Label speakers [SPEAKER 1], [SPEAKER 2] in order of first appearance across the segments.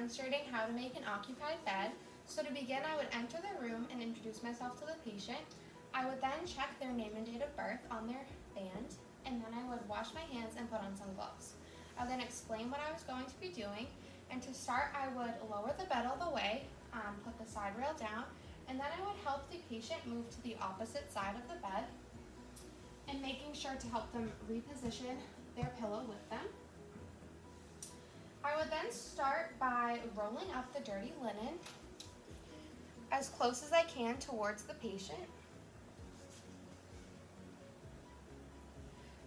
[SPEAKER 1] demonstrating how to make an occupied bed. So to begin, I would enter the room and introduce myself to the patient. I would then check their name and date of birth on their band, and then I would wash my hands and put on some gloves. I would then explain what I was going to be doing, and to start, I would lower the bed all the way, put the side rail down, and then I would help the patient move to the opposite side of the bed, and making sure to help them reposition their pillow with them. I would then start by rolling up the dirty linen as close as I can towards the patient.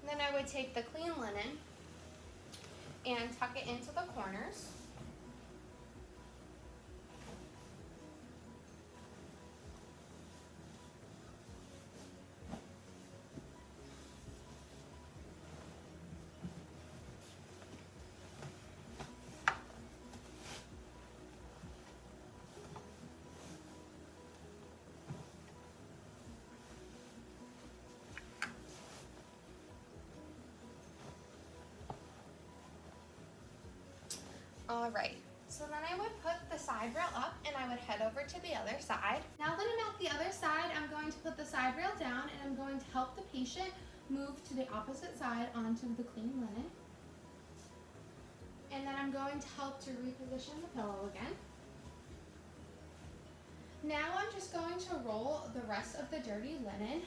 [SPEAKER 1] And then I would take the clean linen and tuck it into the corners. Alright, so then I would put the side rail up and I would head over to the other side. Now that I'm at the other side, I'm going to put the side rail down and I'm going to help the patient move to the opposite side onto the clean linen. And then I'm going to help to reposition the pillow again. Now I'm just going to roll the rest of the dirty linen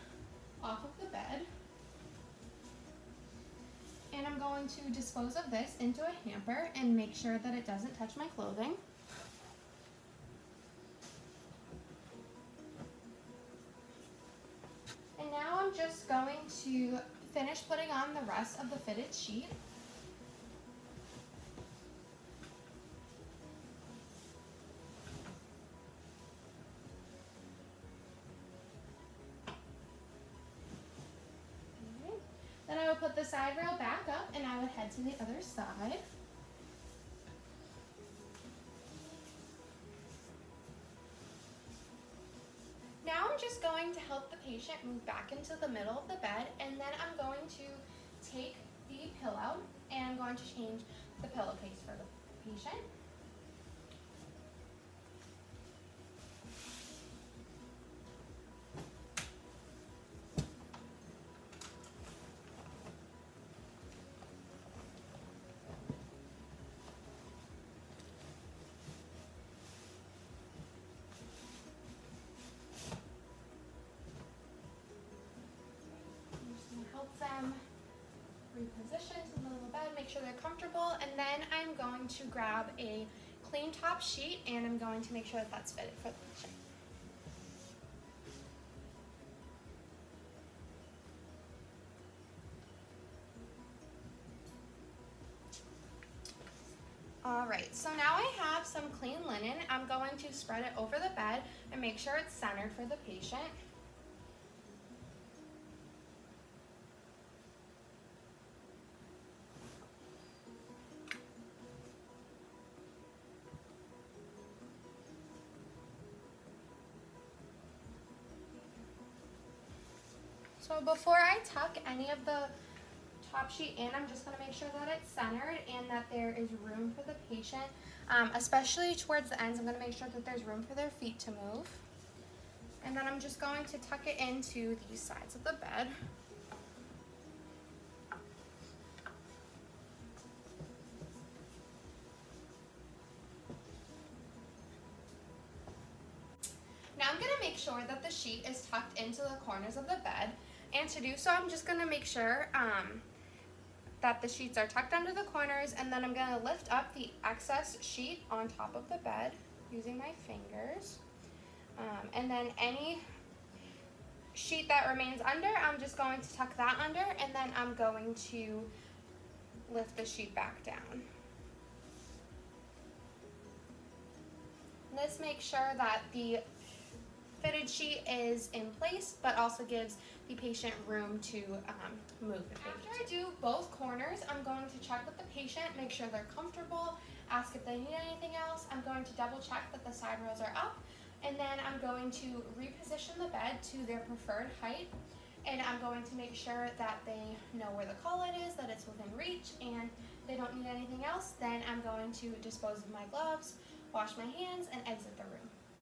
[SPEAKER 1] off of the bed. And I'm going to dispose of this into a hamper and make sure that it doesn't touch my clothing. And now I'm just going to finish putting on the rest of the fitted sheet. Then I would put the side rail back up and I would head to the other side. Now I'm just going to help the patient move back into the middle of the bed, and then I'm going to take the pillow and I'm going to change the pillowcase for the patient. Help them reposition to the middle of the bed, make sure they're comfortable, and then I'm going to grab a clean top sheet and I'm going to make sure that that's fitted for the patient. Alright, so now I have some clean linen. I'm going to spread it over the bed and make sure it's centered for the patient. So before I tuck any of the top sheet in, I'm just going to make sure that it's centered and that there is room for the patient, especially towards the ends. I'm going to make sure that there's room for their feet to move. And then I'm just going to tuck it into these sides of the bed. Now I'm going to make sure that the sheet is tucked into the corners of the bed. And to do so, I'm just going to make sure that the sheets are tucked under the corners, and then I'm going to lift up the excess sheet on top of the bed using my fingers. And then any sheet that remains under, I'm just going to tuck that under, and then I'm going to lift the sheet back down. This makes sure that the fitted sheet is in place, but also gives the patient room to move if they need to. After I do both corners, I'm going to check with the patient, make sure they're comfortable, ask if they need anything else. I'm going to double check that the side rails are up, and then I'm going to reposition the bed to their preferred height, and I'm going to make sure that they know where the collet is, that it's within reach, and they don't need anything else, then I'm going to dispose of my gloves, wash my hands, and exit the room.